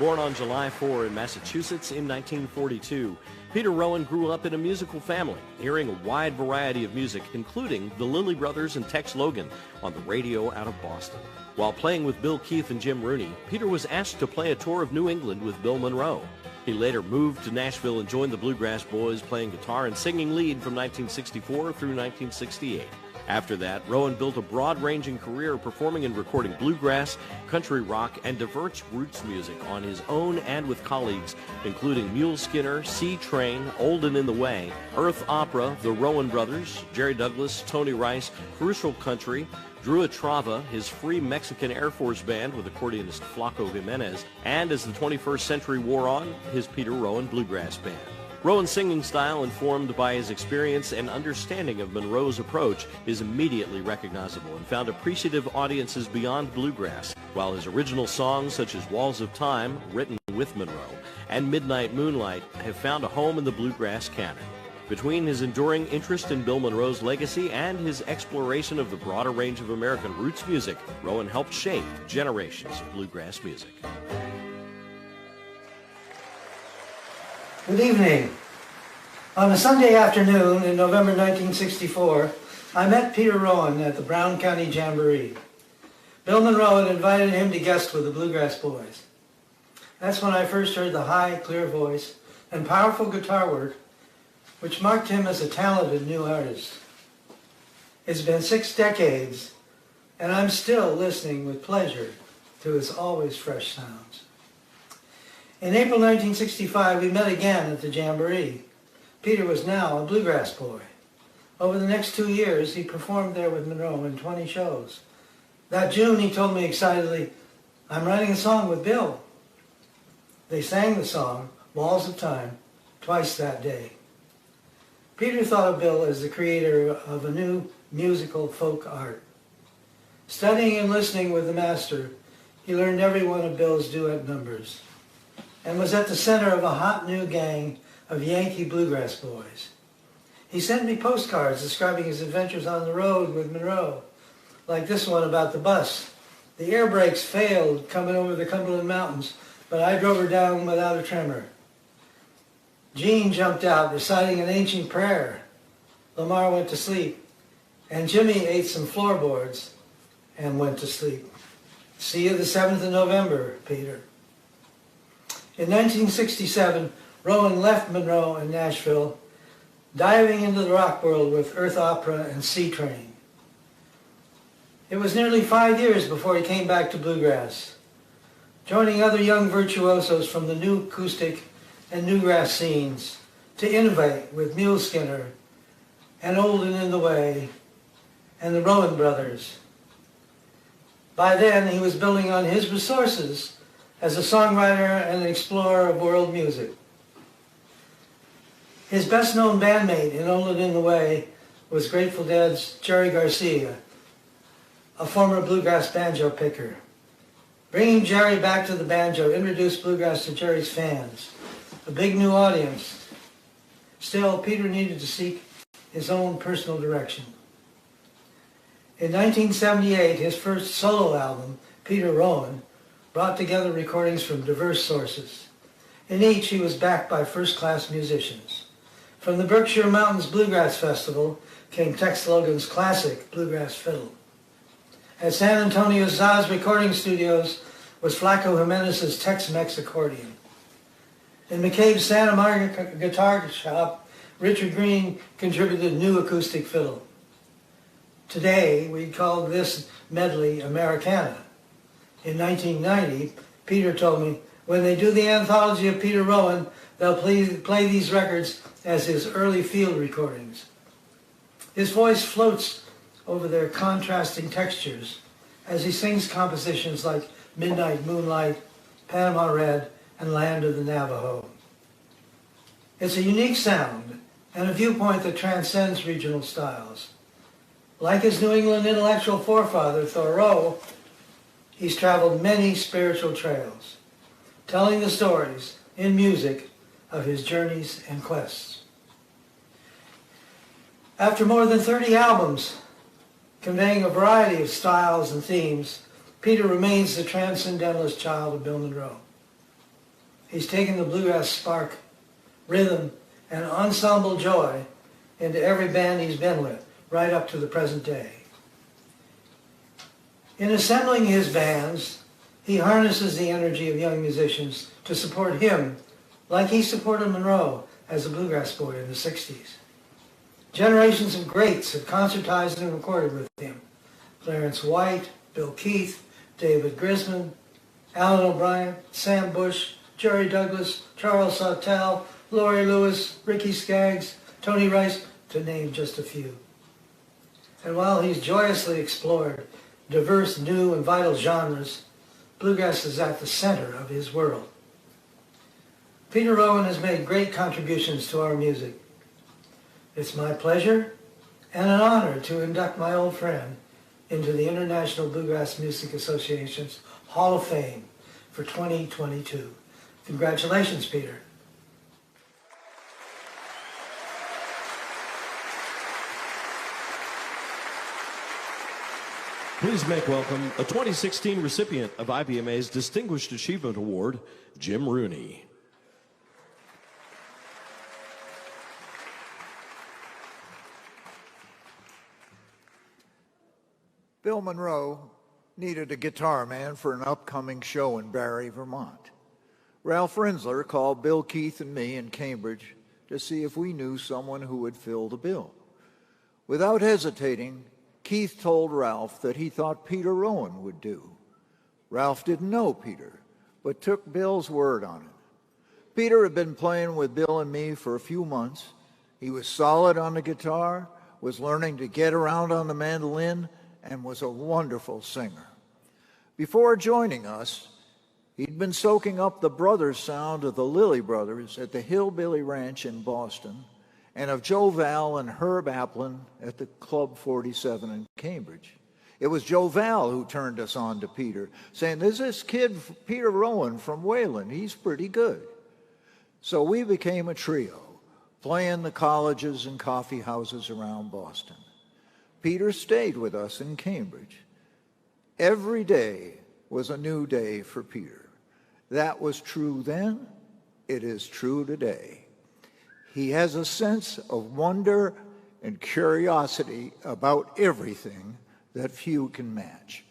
Born on July 4 in Massachusetts in 1942, Peter Rowan grew up in a musical family, hearing a wide variety of music, including the Lilly Brothers and Tex Logan, on the radio out of Boston. While playing with Bill Keith and Jim Rooney, Peter was asked to play a tour of New England with Bill Monroe. He later moved to Nashville and joined the Bluegrass Boys, playing guitar and singing lead from 1964 through 1968. After that, Rowan built a broad-ranging career performing and recording bluegrass, country rock, and diverse roots music on his own and with colleagues, including Mule Skinner, C Train, Old and in the Way, Earth Opera, the Rowan Brothers, Jerry Douglas, Tony Rice, Crucial Country, Drew Estrava, his Free Mexican Air Force Band with accordionist Flaco Jimenez, and as the 21st century wore on, his Peter Rowan Bluegrass Band. Rowan's singing style, informed by his experience and understanding of Monroe's approach, is immediately recognizable and found appreciative audiences beyond bluegrass, while his original songs such as Walls of Time, written with Monroe, and Midnight Moonlight have found a home in the bluegrass canon. Between his enduring interest in Bill Monroe's legacy and his exploration of the broader range of American roots music, Rowan helped shape generations of bluegrass music. Good evening. On a Sunday afternoon in November 1964, I met Peter Rowan at the Brown County Jamboree. Bill Monroe had invited him to guest with the Bluegrass Boys. That's when I first heard the high, clear voice and powerful guitar work, which marked him as a talented new artist. It's been 6 decades, and I'm still listening with pleasure to his always fresh sounds. In April 1965, we met again at the Jamboree. Peter was now a bluegrass boy. Over the next 2 years, he performed there with Monroe in 20 shows. That June, he told me excitedly, "I'm writing a song with Bill." They sang the song, Walls of Time, twice that day. Peter thought of Bill as the creator of a new musical folk art. Studying and listening with the master, he learned every one of Bill's duet numbers, and was at the center of a hot new gang of Yankee bluegrass boys. He sent me postcards describing his adventures on the road with Monroe, like this one about the bus. The air brakes failed coming over the Cumberland Mountains, but I drove her down without a tremor. Jean jumped out reciting an ancient prayer. Lamar went to sleep, and Jimmy ate some floorboards and went to sleep. See you the 7th of November, Peter. In 1967, Rowan left Monroe in Nashville, diving into the rock world with Earth Opera and C Train. It was nearly 5 years before he came back to bluegrass, joining other young virtuosos from the new acoustic and newgrass scenes to innovate with Mule Skinner and Old and in the Way and the Rowan Brothers. By then, he was building on his resources as a songwriter and an explorer of world music. His best-known bandmate in Old and in the Way was Grateful Dead's Jerry Garcia, a former bluegrass banjo picker. Bringing Jerry back to the banjo introduced bluegrass to Jerry's fans, a big new audience. Still, Peter needed to seek his own personal direction. In 1978, his first solo album, Peter Rowan, brought together recordings from diverse sources. In each, he was backed by first-class musicians. From the Berkshire Mountains Bluegrass Festival came Tex Logan's classic bluegrass fiddle. At San Antonio's Zaz Recording Studios was Flaco Jimenez's Tex-Mex accordion. In McCabe's Santa Monica Guitar Shop, Richard Green contributed new acoustic fiddle. Today, we call this medley Americana. In 1990, Peter told me, when they do the anthology of Peter Rowan, they'll play these records as his early field recordings. His voice floats over their contrasting textures as he sings compositions like Midnight Moonlight, Panama Red, and Land of the Navajo. It's a unique sound and a viewpoint that transcends regional styles. Like his New England intellectual forefather, Thoreau, he's traveled many spiritual trails, telling the stories in music of his journeys and quests. After more than 30 albums, conveying a variety of styles and themes, Peter remains the transcendentalist child of Bill Monroe. He's taken the bluegrass spark, rhythm, and ensemble joy into every band he's been with, right up to the present day. In assembling his bands, he harnesses the energy of young musicians to support him like he supported Monroe as a bluegrass boy in the 60s. Generations of greats have concertized and recorded with him. Clarence White, Bill Keith, David Grisman, Alan O'Brien, Sam Bush, Jerry Douglas, Charles Sawtelle, Laurie Lewis, Ricky Skaggs, Tony Rice, to name just a few. And while he's joyously explored diverse, new, and vital genres, bluegrass is at the center of his world. Peter Rowan has made great contributions to our music. It's my pleasure and an honor to induct my old friend into the International Bluegrass Music Association's Hall of Fame for 2022. Congratulations, Peter. Please make welcome a 2016 recipient of IBMA's Distinguished Achievement Award, Jim Rooney. Bill Monroe needed a guitar man for an upcoming show in Barre, Vermont. Ralph Rinsler called Bill Keith and me in Cambridge to see if we knew someone who would fill the bill. Without hesitating, Keith told Ralph that he thought Peter Rowan would do. Ralph didn't know Peter, but took Bill's word on it. Peter had been playing with Bill and me for a few months. He was solid on the guitar, was learning to get around on the mandolin, and was a wonderful singer. Before joining us, he'd been soaking up the brothers' sound of the Lilly Brothers at the Hillbilly Ranch in Boston, and of Joe Val and Herb Applin at the Club 47 in Cambridge. It was Joe Val who turned us on to Peter, saying, "There's this kid, Peter Rowan from Wayland. He's pretty good." So we became a trio, playing the colleges and coffee houses around Boston. Peter stayed with us in Cambridge. Every day was a new day for Peter. That was true then. It is true today. He has a sense of wonder and curiosity about everything that few can match.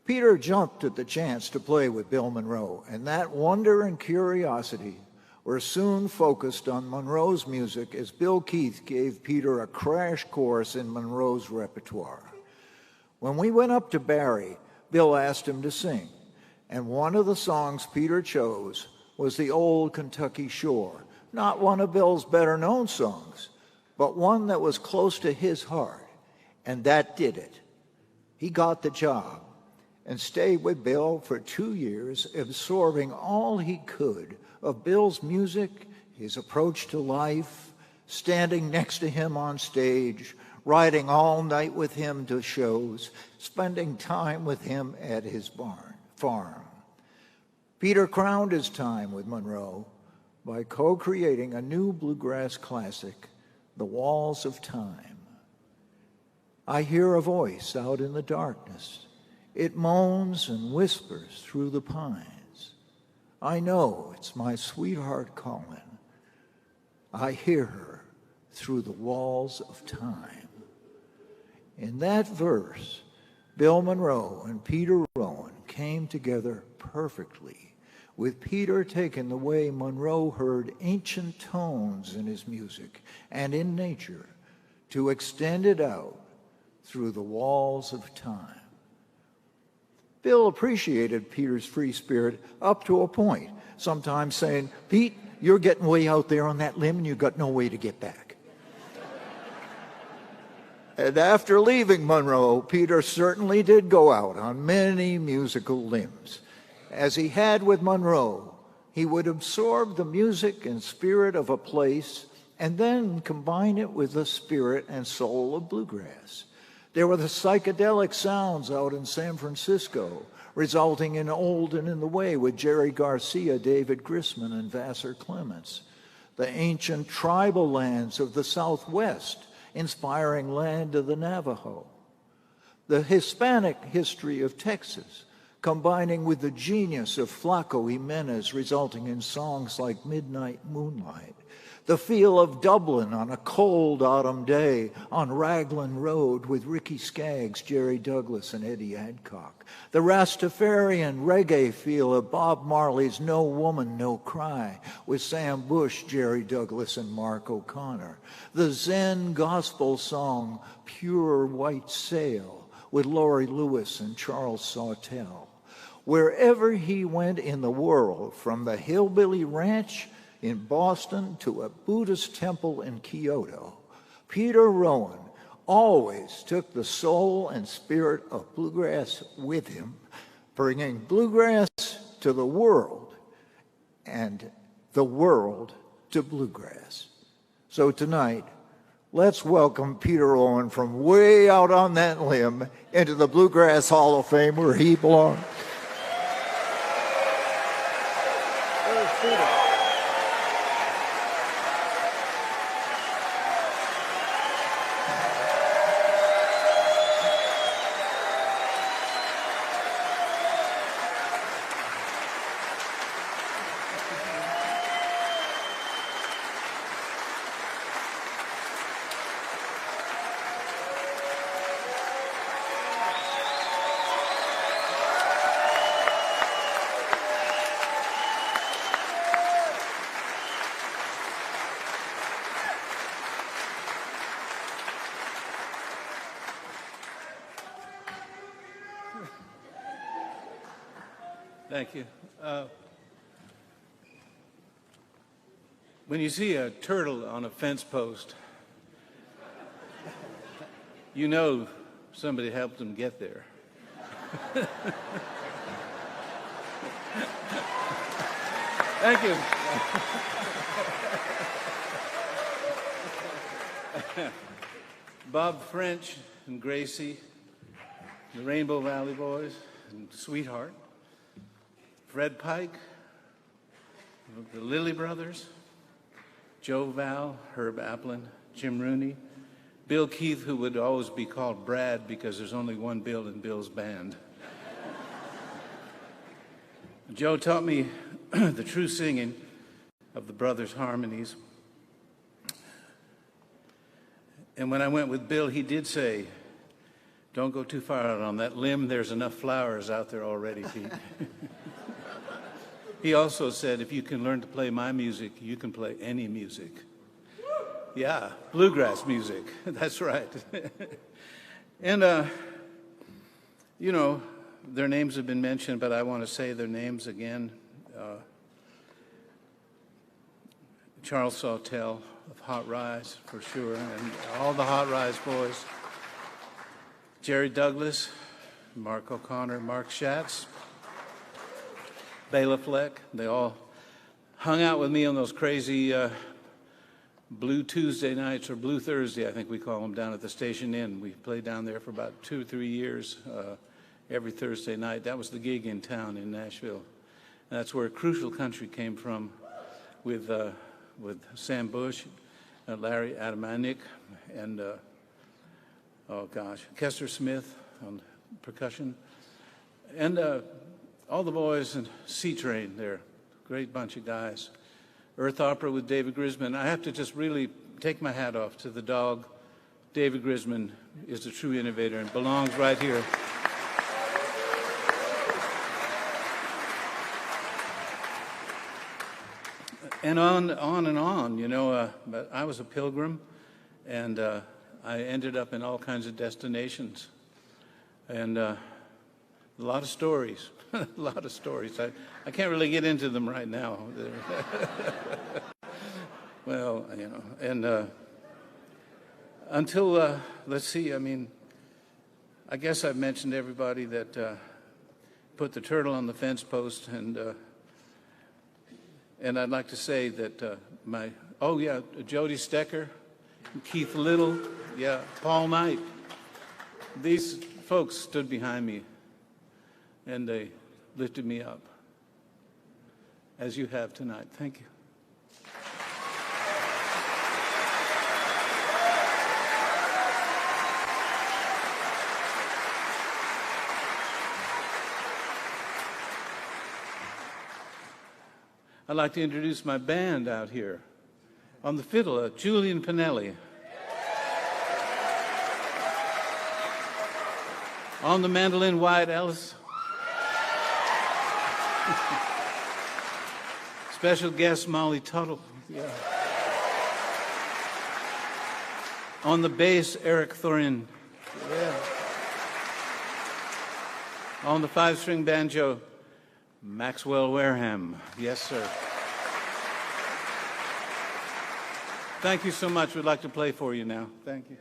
Peter jumped at the chance to play with Bill Monroe, and that wonder and curiosity were soon focused on Monroe's music as Bill Keith gave Peter a crash course in Monroe's repertoire. When we went up to Barre, Bill asked him to sing, and one of the songs Peter chose was The Old Kentucky Shore, not one of Bill's better-known songs, but one that was close to his heart, and that did it. He got the job and stayed with Bill for 2 years, absorbing all he could of Bill's music, his approach to life, standing next to him on stage, riding all night with him to shows, spending time with him at his farm. Peter crowned his time with Monroe by co-creating a new bluegrass classic, The Walls of Time. I hear a voice out in the darkness. It moans and whispers through the pines. I know it's my sweetheart calling. I hear her through the walls of time. In that verse, Bill Monroe and Peter Rowan came together perfectly, with Peter taking the way Monroe heard ancient tones in his music and in nature to extend it out through the walls of time. Bill appreciated Peter's free spirit up to a point, sometimes saying, "Pete, you're getting way out there on that limb and you've got no way to get back." And after leaving Monroe, Peter certainly did go out on many musical limbs. As he had with Monroe, he would absorb the music and spirit of a place and then combine it with the spirit and soul of bluegrass. There were the psychedelic sounds out in San Francisco, resulting in Old and in the Way with Jerry Garcia, David Grisman, and Vassar Clements. The ancient tribal lands of the Southwest, inspiring Land of the Navajo. The Hispanic history of Texas, combining with the genius of Flaco Jimenez, resulting in songs like Midnight Moonlight. The feel of Dublin on a cold autumn day on Raglan Road with Ricky Skaggs, Jerry Douglas, and Eddie Adcock. The Rastafarian reggae feel of Bob Marley's No Woman, No Cry with Sam Bush, Jerry Douglas, and Mark O'Connor. The Zen gospel song Pure White Sail with Laurie Lewis and Charles Sawtelle. Wherever he went in the world, from the Hillbilly Ranch in Boston to a Buddhist temple in Kyoto, Peter Rowan always took the soul and spirit of bluegrass with him, bringing bluegrass to the world and the world to bluegrass. So tonight, let's welcome Peter Rowan from way out on that limb into the Bluegrass Hall of Fame where he belongs. Thank you. When you see a turtle on a fence post, you know somebody helped him get there. Thank you. Bob French and Gracie, the Rainbow Valley Boys, and Sweetheart. Fred Pike, the Lilly Brothers, Joe Val, Herb Applin, Jim Rooney, Bill Keith, who would always be called Brad because there's only one Bill in Bill's band. Joe taught me the true singing of the brothers' harmonies. And when I went with Bill, he did say, "Don't go too far out on that limb. There's enough flowers out there already, Pete." He also said, if you can learn to play my music, you can play any music. Yeah, bluegrass music. That's right. And, you know, their names have been mentioned, but I want to say their names again. Charles Sawtelle of Hot Rise, for sure, and all the Hot Rise boys. Jerry Douglas, Mark O'Connor, Mark Schatz, Bela Fleck. They all hung out with me on those crazy Blue Tuesday nights, or Blue Thursday, I think we call them, down at the Station Inn. We played down there for about 2 or 3 years, every Thursday night. That was the gig in town in Nashville. And that's where Crucial Country came from with Sam Bush, Larry Adamanik, and, Kester Smith on percussion. And all the boys in C-Train there, great bunch of guys. Earth Opera with David Grisman. I have to just really take my hat off to the dog. David Grisman is a true innovator and belongs right here. And on, you know, but I was a pilgrim, and I ended up in all kinds of destinations. And a lot of stories. A lot of stories. I can't really get into them right now. Well, you know, and until, let's see, I mean, I guess I've mentioned everybody that put the turtle on the fence post, and I'd like to say that Jody Stecker, Keith Little, yeah, Paul Knight, these folks stood behind me, and they lifted me up, as you have tonight. Thank you. I'd like to introduce my band out here. On the fiddle, Julian Pinelli. On the mandolin, Wyatt Ellis. Special guest, Molly Tuttle. Yeah. On the bass, Eric Thorin. Yeah. On the 5-string banjo, Maxwell Wareham. Yes, sir. Thank you so much. We'd like to play for you now. Thank you.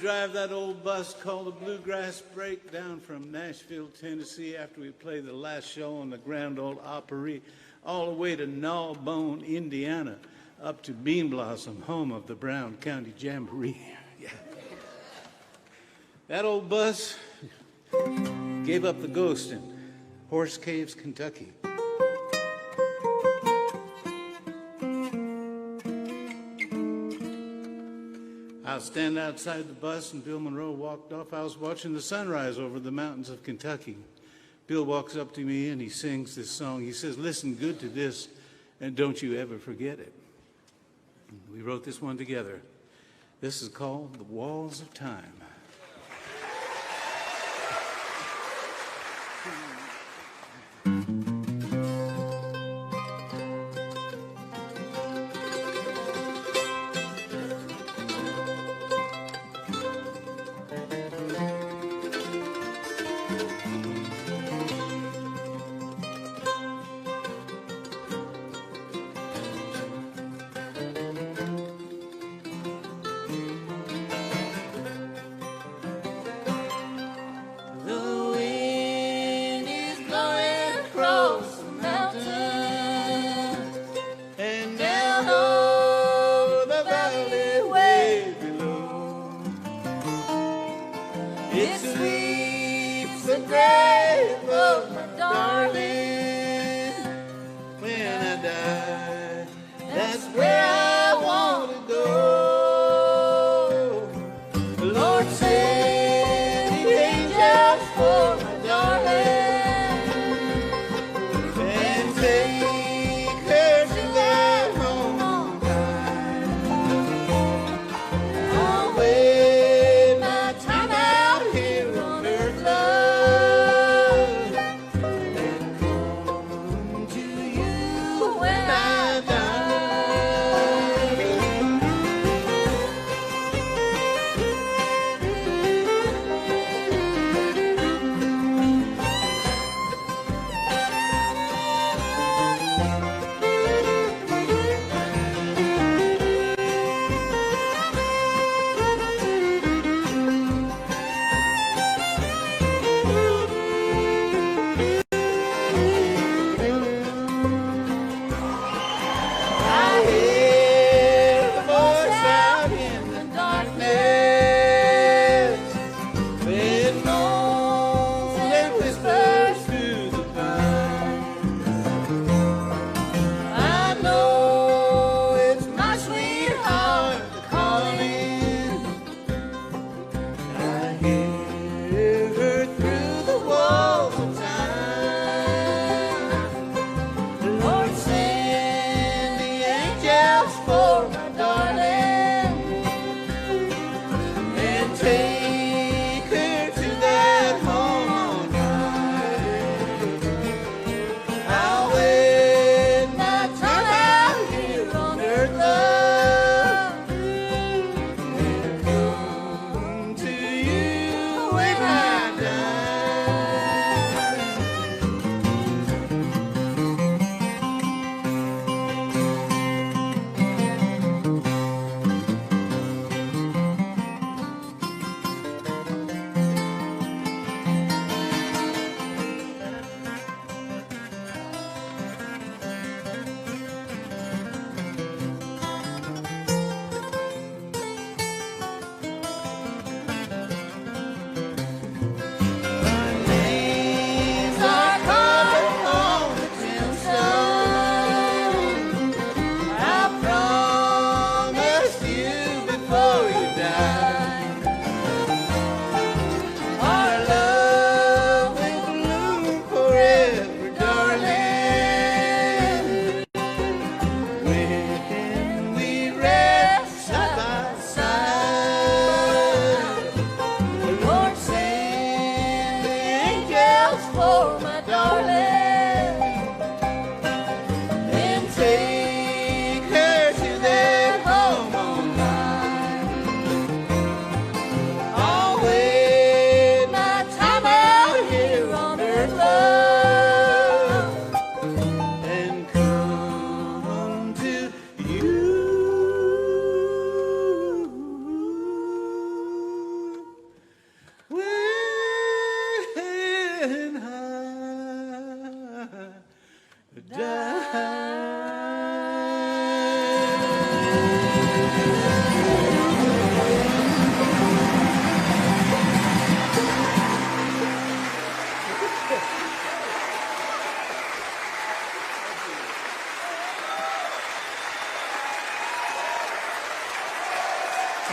Drive that old bus called the Bluegrass Break down from Nashville, Tennessee, after we played the last show on the Grand Ole Opry, all the way to Gnawbone, Indiana, up to Bean Blossom, home of the Brown County Jamboree. Yeah. That old bus gave up the ghost in Horse Caves, Kentucky. was standing outside the bus and Bill Monroe walked off. I was watching the sunrise over the mountains of Kentucky. Bill walks up to me and he sings this song. He says, "Listen good to this and don't you ever forget it." We wrote this one together. This is called The Walls of Time.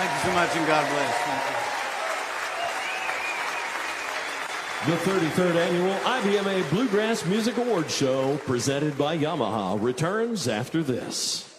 Thank you so much, and God bless. Thank you. The 33rd Annual IBMA Bluegrass Music Awards Show, presented by Yamaha, returns after this.